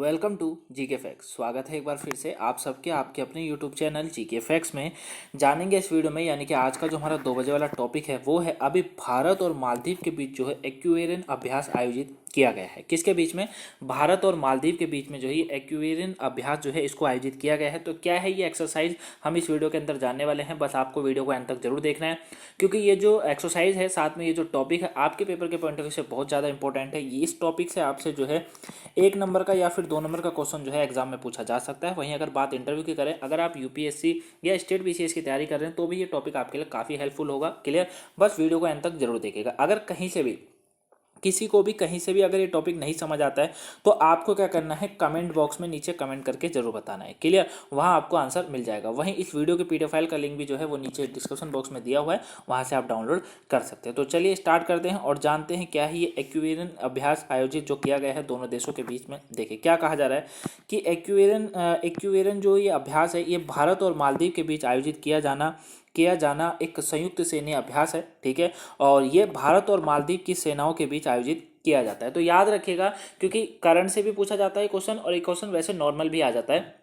Welcome to GK fax. स्वागत है एक बार फिर से आप सबके आपके अपने यूट्यूब चैनल जीके फैक्स में। जानेंगे इस वीडियो में, यानी कि आज का जो हमारा 2 बजे वाला टॉपिक है वो है अभी भारत और मालदीव के बीच जो है एक्वेरियन अभ्यास आयोजित किया गया है। किसके बीच में? भारत और मालदीव के बीच में जो है एक्वेरियन अभ्यास जो है इसको आयोजित किया गया है। तो क्या है ये एक्सरसाइज, हम इस वीडियो के अंदर जानने वाले हैं। बस आपको वीडियो को एंड तक जरूर देखना है, क्योंकि ये जो एक्सरसाइज है साथ में ये जो टॉपिक है आपके पेपर के पॉइंट ऑफ व्यू से बहुत ज़्यादा इंपॉर्टेंट है। इस टॉपिक से आपसे जो है 1 नंबर का या फिर 2 नंबर का क्वेश्चन जो है एग्जाम में पूछा जा सकता है। वहीं अगर बात इंटरव्यू की करें, अगर आप यूपीएससी या स्टेट बीसीएस की तैयारी कर रहे हैं तो भी ये टॉपिक आपके लिए काफ़ी हेल्पफुल होगा। क्लियर? बस वीडियो को एंड तक जरूर देखिएगा। अगर कहीं से भी किसी को भी कहीं से भी अगर ये टॉपिक नहीं समझ आता है तो आपको क्या करना है, कमेंट बॉक्स में नीचे कमेंट करके जरूर बताना है। क्लियर? वहाँ आपको आंसर मिल जाएगा। वहीं इस वीडियो के पीडीएफ फाइल का लिंक भी जो है वो नीचे डिस्क्रिप्शन बॉक्स में दिया हुआ है, वहाँ से आप डाउनलोड कर सकते हैं। तो चलिए स्टार्ट करते हैं और जानते हैं क्या है ये एक्वेरियन अभ्यास आयोजित जो किया गया है दोनों देशों के बीच में। देखिए क्या कहा जा रहा है कि एक्वेरियन जो ये अभ्यास है ये भारत और मालदीव के बीच आयोजित किया जाना एक संयुक्त सैन्य अभ्यास है। ठीक है, और ये भारत और मालदीव की सेनाओं के बीच आयोजित किया जाता है। तो याद रखिएगा, क्योंकि करंट से भी पूछा जाता है क्वेश्चन और एक क्वेश्चन वैसे नॉर्मल भी आ जाता है।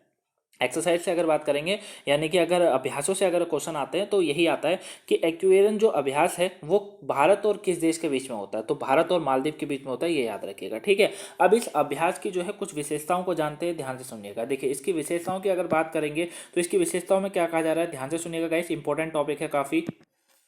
एक्सरसाइज से अगर बात करेंगे, यानी कि अगर अभ्यासों से अगर क्वेश्चन आते हैं तो यही आता है कि एक्वेरियन जो अभ्यास है वो भारत और किस देश के बीच में होता है, तो भारत और मालदीव के बीच में होता है, ये याद रखिएगा। ठीक है, अब इस अभ्यास की जो है कुछ विशेषताओं को जानते हैं, ध्यान से सुनिएगा। देखिए इसकी विशेषताओं की अगर बात करेंगे तो इसकी विशेषताओं में क्या कहा जा रहा है, ध्यान से सुनिएगा गाइस, इंपॉर्टेंट टॉपिक है काफ़ी।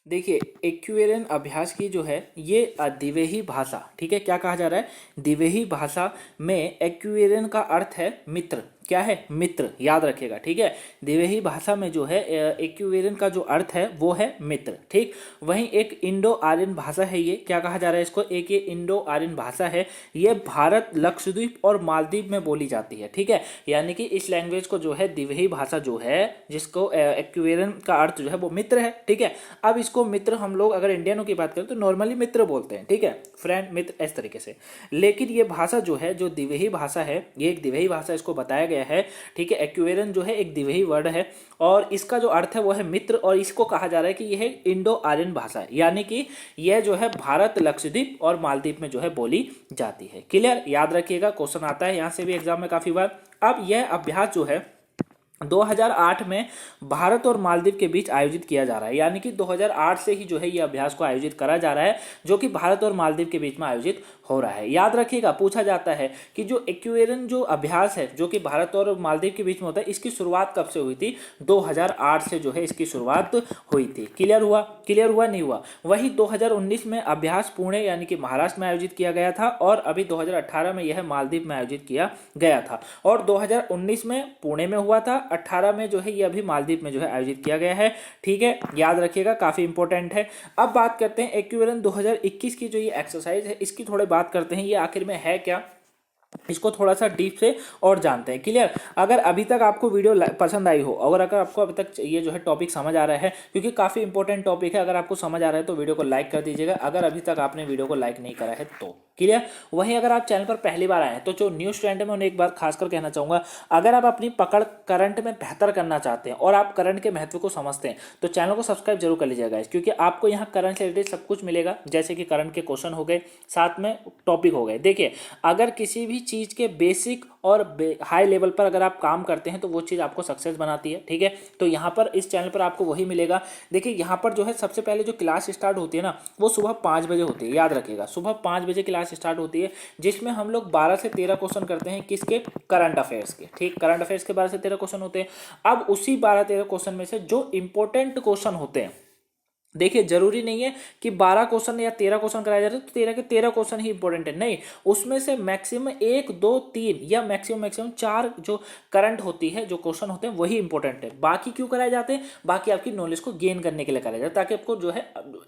देखिए एक्वेरियन अभ्यास की जो है ये द्विवेही भाषा, ठीक है, क्या कहा जा रहा है, द्विवेही भाषा में एक्वेरियन का अर्थ है मित्र। क्या है? मित्र, याद रखिएगा। ठीक है, द्विवेही भाषा में जो है एक्वेरियन का जो अर्थ है वो है मित्र। ठीक, वहीं एक इंडो आर्यन भाषा है, ये क्या कहा जा रहा है इसको, एक ये इंडो आर्यन भाषा है, ये भारत, लक्षद्वीप और मालदीव में बोली जाती है। ठीक है, यानी कि इस लैंग्वेज को जो है द्विवेही भाषा जो है जिसको एक्वेरियन का अर्थ जो है वो मित्र है। ठीक है, अब इसको मित्र हम लोग अगर इंडियनों की बात करें तो नॉर्मली मित्र बोलते हैं। ठीक है, फ्रेंड, मित्र, इस तरीके से। लेकिन ये भाषा जो है, जो द्विवेही भाषा है, ये एक द्विवेही भाषा इसको बताया गया है। ठीक है, एक्वेरियन जो है एक द्विवेही वर्ड है और इसका जो अर्थ है वो है मित्र, और इसको कहा जा रहा है कि यह इंडो आर्यन भाषा है, यानी कि यह जो है भारत, लक्षद्वीप और मालदीव में जो है बोली जाती है। क्लियर? याद रखिएगा, क्वेश्चन आता है यहां से भी एग्जाम में काफी बार। अब यह अभ्यास जो है 2008 में भारत और मालदीव के बीच आयोजित किया जा रहा है, यानी कि 2008 से ही जो है ये अभ्यास को आयोजित करा जा रहा है, जो कि भारत और मालदीव के बीच में आयोजित हो रहा है। याद रखिएगा, पूछा जाता है कि जो एक्वेरियन जो अभ्यास है जो कि भारत और मालदीव के बीच में होता है, इसकी शुरुआत कब से हुई थी? 2008 से जो है इसकी शुरुआत हुई थी। क्लियर हुआ? क्लियर हुआ? नहीं हुआ? वही 2019 में अभ्यास पुणे यानी कि महाराष्ट्र में आयोजित किया गया था, और अभी 2018 में यह मालदीव में आयोजित किया गया था। और 2019 में पुणे में हुआ था, 18 में जो है ये अभी मालदीव में जो है आयोजित किया गया है। ठीक है, याद रखिएगा, काफी इंपॉर्टेंट है। अब बात करते हैं एक्वेरियन 2021 की जो ये एक्सरसाइज है इसकी थोड़ी बात करते हैं, ये आखिर में है क्या, इसको थोड़ा सा डीप से और जानते हैं। क्लियर? अगर अभी तक आपको वीडियो पसंद आई हो और अगर आपको अभी तक ये जो है टॉपिक समझ आ रहा है, क्योंकि काफ़ी इंपॉर्टेंट टॉपिक है, अगर आपको समझ आ रहा है तो वीडियो को लाइक कर दीजिएगा, अगर अभी तक आपने वीडियो को लाइक नहीं करा है तो। क्लियर? वहीं अगर आप चैनल पर पहली बार आए हैं तो जो न्यू स्टूडेंट है मैं उन्हें एक बार खासकर कहना चाहूँगा, अगर आप अपनी पकड़ करंट में बेहतर करना चाहते हैं और आप करंट के महत्व को समझते हैं तो चैनल को सब्सक्राइब जरूर कर लीजिएगा, क्योंकि आपको यहाँ करंट से रिलेटेड सब कुछ मिलेगा, जैसे कि करंट के क्वेश्चन हो गए, साथ में टॉपिक हो गए। देखिए अगर किसी भी चीज़ के बेसिक और हाई लेवल पर अगर आप काम करते हैं तो वो चीज़ आपको सक्सेस बनाती है। ठीक है, तो यहाँ पर इस चैनल पर आपको वही मिलेगा। देखिए यहाँ पर जो है सबसे पहले जो क्लास स्टार्ट होती है ना वो सुबह 5 बजे होती है, याद रखिएगा, सुबह 5 बजे क्लास स्टार्ट होती है, जिसमें हम लोग 12 से 13 क्वेश्चन करते हैं, किसके? करंट अफेयर्स के। ठीक, करंट अफेयर्स के 12 से 13 क्वेश्चन होते हैं। अब उसी 12-13 क्वेश्चन में से जो इंपॉर्टेंट क्वेश्चन होते हैं, देखिए जरूरी नहीं है कि 12 क्वेश्चन या 13 क्वेश्चन कराए जा रहे हैं तो 13 के 13 क्वेश्चन ही इंपॉर्टेंट है, नहीं, उसमें से मैक्सिमम 1, 2, 3 या मैक्सिमम 4 जो करंट होती है, जो क्वेश्चन होते हैं वही इंपॉर्टेंट है। बाकी क्यों कराए जाते हैं? बाकी आपकी नॉलेज को गेन करने के लिए कराया जाता है, ताकि आपको जो है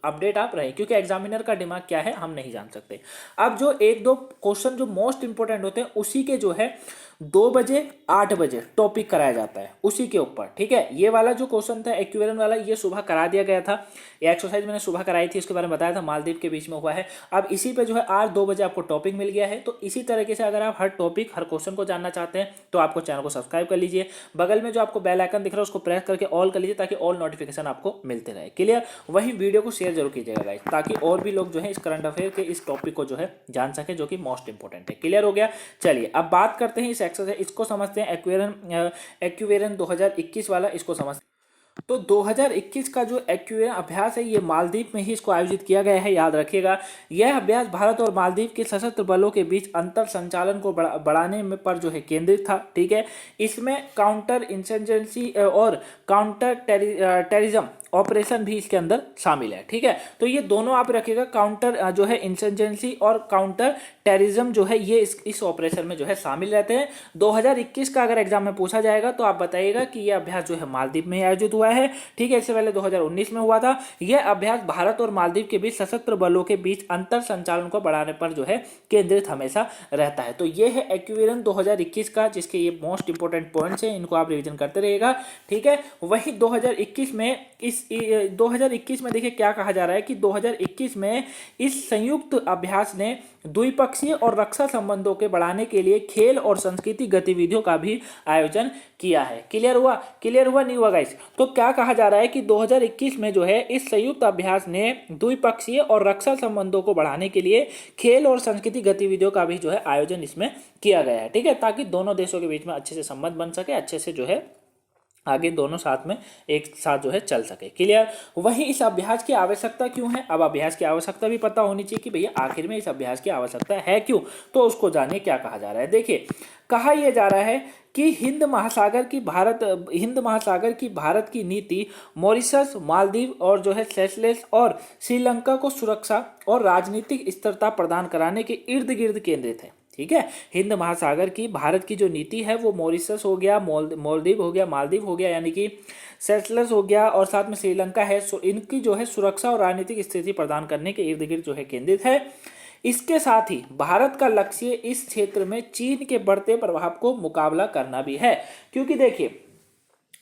अपडेट आप रहे, क्योंकि एग्जामिनर का दिमाग क्या है हम नहीं जान सकते। अब जो 1-2 क्वेश्चन जो मोस्ट इंपॉर्टेंट होते हैं उसी के जो है 2 बजे 8 बजे टॉपिक कराया जाता है उसी के ऊपर। ठीक है, ये वाला जो क्वेश्चन था एक्वेरियन वाला, ये सुबह करा दिया गया था, ये एक्सरसाइज मैंने सुबह कराई थी, इसके बारे में बताया था, मालदीव के बीच में हुआ है। अब इसी पे जो है आज 2 बजे आपको टॉपिक मिल गया है। तो इसी तरीके से अगर आप हर टॉपिक, हर क्वेश्चन को जानना चाहते हैं तो आपको चैनल को सब्सक्राइब कर लीजिए, बगल में जो आपको बेल आइकन दिख रहा है उसको प्रेस करके ऑल कर लीजिए, ताकि ऑल नोटिफिकेशन आपको मिलते रहे। क्लियर? वहीं वीडियो को शेयर जरूर कीजिएगा गाइस, ताकि और भी लोग जो है इस करंट अफेयर के इस टॉपिक को जो है जान सके, जो कि मोस्ट इंपॉर्टेंट है। क्लियर हो गया? चलिए अब बात करते हैं इस एक्सेस है इसको समझते हैं, एक्वेरियन 2021 वाला इसको समझते हैं। तो 2021 का जो एक्वेरियन अभ्यास है ये मालदीव में ही इसको आयोजित किया गया है, याद रखिएगा। यह अभ्यास भारत और मालदीव के सशस्त्र बलों के बीच अंतर संचालन को बढ़ाने में पर जो है केंद्रित था, ठीक है। इसमें काउंटर इंसर्जेंसी और काउंटर टेररिज्म ऑपरेशन भी इसके अंदर शामिल है, ठीक है। तो ये दोनों आप रखिएगा, काउंटर जो है इंसर्जेंसी और काउंटर टेररिज्म जो है ये इस ऑपरेशन में जो है शामिल रहते हैं। 2021 का अगर एग्जाम में पूछा जाएगा तो आप बताइएगा कि यह अभ्यास जो है मालदीव में आयोजित हुआ है, ठीक है। इससे पहले 2019 में हुआ था। यह अभ्यास भारत और मालदीव के बीच सशस्त्र बलों के बीच अंतर संचालन को बढ़ाने पर जो है केंद्रित हमेशा रहता है। तो ये है एक्वेरियन 2021 का, जिसके ये मोस्ट इंपोर्टेंट पॉइंट्स हैं, इनको आप रिवीजन करते रहिएगा, ठीक है। वही 2021 में देखिए क्या कहा जा रहा है कि 2021 में इस संयुक्त अभ्यास ने द्विपक्षीय और रक्षा संबंधों के बढ़ाने के लिए खेल और संस्कृति गतिविधियों का भी आयोजन किया है। क्लियर हुआ नहीं हुआ गाइस? तो क्या कहा जा रहा है कि 2021 में जो है इस संयुक्त अभ्यास ने द्विपक्षीय और रक्षा संबंधों को बढ़ाने के लिए खेल और संस्कृति गतिविधियों का भी जो है आयोजन इसमें किया गया है, ठीक है, ताकि दोनों देशों के बीच में अच्छे से संबंध बन सके, अच्छे से जो है आगे दोनों साथ में एक साथ जो है चल सके। क्लियर? वही इस अभ्यास की आवश्यकता क्यों है? अब अभ्यास की आवश्यकता भी पता होनी चाहिए कि भैया आखिर में इस अभ्यास की आवश्यकता है क्यों, तो उसको जानिए क्या कहा जा रहा है। देखिए, कहा यह जा रहा है कि हिंद महासागर की भारत की नीति मॉरिशस, मालदीव और जो है सेशेल्स और श्रीलंका को सुरक्षा और राजनीतिक स्थिरता प्रदान कराने के इर्द गिर्द केंद्रित है, ठीक है। हिंद महासागर की भारत की जो नीति है वो मॉरिशस हो गया, मालदीव हो गया यानी कि सेशेल्स हो गया और साथ में श्रीलंका है, इनकी जो है सुरक्षा और राजनीतिक स्थिति प्रदान करने के इर्द गिर्द जो है केंद्रित है। इसके साथ ही भारत का लक्ष्य इस क्षेत्र में चीन के बढ़ते प्रभाव को मुकाबला करना भी है, क्योंकि देखिए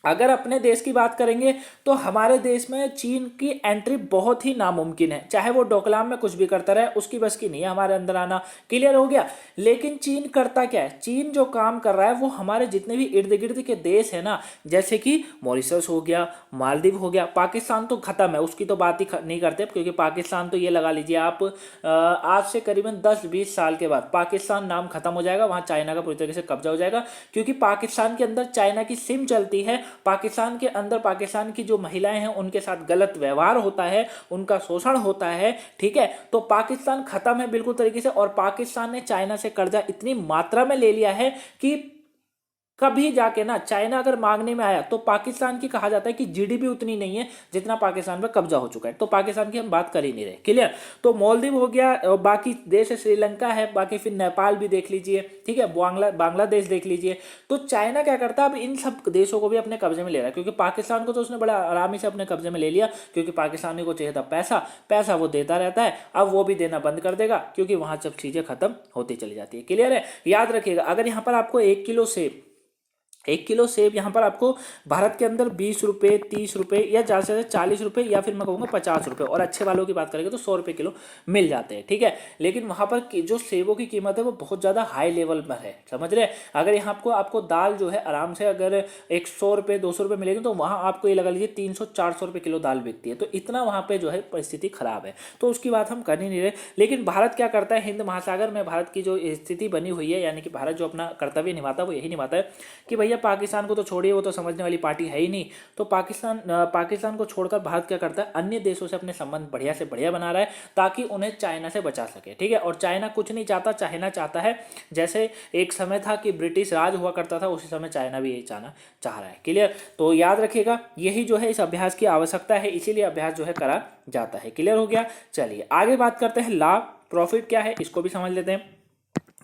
अगर अपने देश की बात करेंगे तो हमारे देश में चीन की एंट्री बहुत ही नामुमकिन है, चाहे वो डोकलाम में कुछ भी करता रहे, उसकी बस की नहीं है हमारे अंदर आना। क्लियर हो गया? लेकिन चीन करता क्या है, चीन जो काम कर रहा है वो हमारे जितने भी इर्द गिर्द के देश है ना, जैसे कि मॉरिशस हो गया, मालदीव हो गया, पाकिस्तान तो खत्म है, उसकी तो बात ही नहीं करते, क्योंकि पाकिस्तान तो ये लगा लीजिए आप आज से करीबन 10-20 साल के बाद पाकिस्तान नाम खत्म हो जाएगा, वहां चाइना का पूरी तरीके से कब्जा हो जाएगा, क्योंकि पाकिस्तान के अंदर चाइना की सिम चलती है। पाकिस्तान के अंदर पाकिस्तान की जो महिलाएं हैं उनके साथ गलत व्यवहार होता है, उनका शोषण होता है, ठीक है। तो पाकिस्तान खत्म है बिल्कुल तरीके से, और पाकिस्तान ने चाइना से कर्जा इतनी मात्रा में ले लिया है कि कभी जाके ना चाइना अगर मांगने में आया तो पाकिस्तान की कहा जाता है कि जीडीपी उतनी नहीं है जितना पाकिस्तान पर कब्जा हो चुका है, तो पाकिस्तान की हम बात कर ही नहीं रहे। क्लियर? तो मालदीव हो गया, बाकी देश है, श्रीलंका है, बाकी फिर नेपाल भी देख लीजिए, ठीक है, बांग्लादेश देख लीजिए। तो चाइना क्या करता है, अब इन सब देशों को भी अपने कब्जे में ले रहा है, क्योंकि पाकिस्तान को तो उसने बड़ा आरामी से अपने कब्जे में ले लिया, क्योंकि पाकिस्तानी को चाहिए था पैसा वो देता रहता है, अब वो भी देना बंद कर देगा, क्योंकि वहां सब चीजें खत्म होती चली जाती है। क्लियर है? याद रखिएगा, अगर यहाँ पर आपको 1 किलो सेब यहाँ पर आपको भारत के अंदर 20 रुपये, 30 रुपये या ज़्यादा से ज़्यादा 40 रुपये या फिर मैं कहूँगा 50 रुपये, और अच्छे वालों की बात करेंगे तो 100 रुपये किलो मिल जाते हैं, ठीक है। लेकिन वहाँ पर जो सेबों की कीमत है वो बहुत ज़्यादा हाई लेवल पर है, समझ रहे हैं। अगर यहाँ आपको दाल जो है आराम से अगर 100 रुपये 200 रुपये मिलेगी, तो वहाँ आपको ये लगा लीजिए 300-400 रुपये किलो दाल बिकती है। तो इतना वहाँ पर जो है परिस्थिति खराब है, तो उसकी बात हम कर ही नहीं रहे। लेकिन भारत क्या करता है, हिंद महासागर में भारत की जो स्थिति बनी हुई है, यानी कि भारत जो अपना कर्तव्य निभाता है वो यही निभाता है कि भैया पाकिस्तान को तो छोड़िए, वो तो समझने वाली पार्टी है ही नहीं। तो पाकिस्तान को छोड़कर भारत क्या करता है, अन्य देशों से अपने संबंध बढ़िया से बढ़िया बना रहा है, ताकि उन्हें चाइना से बचा सके, ठीक है। और चाइना कुछ नहीं चाहता, चाइना चाहता है जैसे एक समय था कि ब्रिटिश राज हुआ करता था, उसी समय चाइना भी यही चाह रहा है। क्लियर? तो याद रखिएगा, यही जो है इस अभ्यास की आवश्यकता है, इसीलिए अभ्यास जो है करा जाता है। क्लियर हो गया? चलिए आगे बात करते हैं, लाभ प्रॉफिट क्या है इसको भी समझ लेते हैं,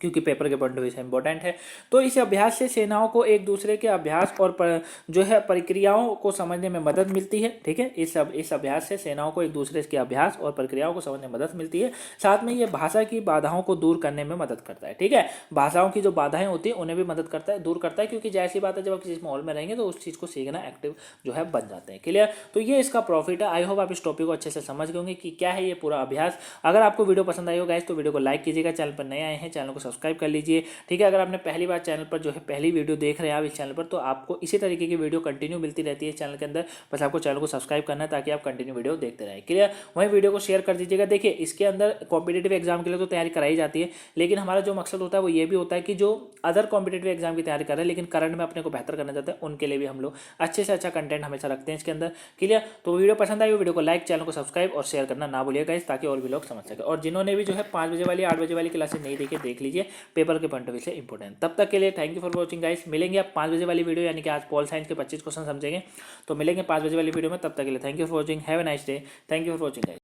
क्योंकि पेपर के पॉइंट ऑफ व्यू से इंपॉर्टेंट है। तो इस अभ्यास से सेनाओं को एक दूसरे के अभ्यास और जो है प्रक्रियाओं को समझने में मदद मिलती है, ठीक है। इस अभ्यास से सेनाओं को एक दूसरे के अभ्यास और प्रक्रियाओं को समझने में मदद मिलती है। साथ में ये भाषा की बाधाओं को दूर करने में मदद करता है, ठीक है। भाषाओं की जो बाधाएं होती है उन्हें भी मदद करता है, दूर करता है, क्योंकि जैसी बात है जब आप किसी माहौल में रहेंगे तो उस चीज़ को सीखना एक्टिव जो है बन जाते हैं। क्लियर? तो ये इसका प्रॉफिट है। आई होप आप इस टॉपिक को अच्छे से समझ गए होंगे कि क्या है ये पूरा अभ्यास। अगर आपको वीडियो पसंद आई हो गाइस तो वीडियो को लाइक कीजिएगा, चैनल पर नए आए हैं चैनल को सब्सक्राइब कर लीजिए। ठीक है, अगर आपने पहली बार चैनल पर जो है पहली वीडियो देख रहे हैं आप इस चैनल पर, तो आपको इसी तरीके की वीडियो कंटिन्यू मिलती रहती है इस चैनल के अंदर। बस आपको चैनल को सब्सक्राइब करना है ताकि आप कंटिन्यू वीडियो देखते रहें। क्लियर? वहीं वीडियो को शेयर कर दीजिएगा। देखिए, इसके अंदर कॉम्पिटेटिव एग्जाम के लिए तो तैयारी कराई जाती है, लेकिन हमारा जो मकसद होता है वो ये भी होता है कि जो अदर कॉम्पिटेटिव एग्जाम की तैयारी कर रहे हैं लेकिन करंट में अपने को बेहतर करना चाहते हैं, उनके लिए भी हम लोग अच्छे से अच्छा कंटेंट हमेशा रखते हैं इसके अंदर। क्लियर? तो वीडियो पसंद आई, वीडियो को लाइक, चैनल को सब्सक्राइब और शेयर करना ना भूलिएगा ताकि और भी लोग समझ सके। और जिन्होंने भी जो है 5 बजे वाली 8 बजे वाली क्लासेस नहीं देखी, देख लीजिए, पेपर के पॉइंट ऑफ व्यू से इंपॉर्टेंट। तब तक के लिए thank you for watching guys. मिलेंगे आप 5 बजे वाली वीडियो, यानी कि आज पॉल साइंस के 25 क्वेश्चन समझेंगे, तो मिलेंगे 5 बजे वाली वीडियो में। तब तक के लिए thank you for watching, have a nice day, thank you for watching guys.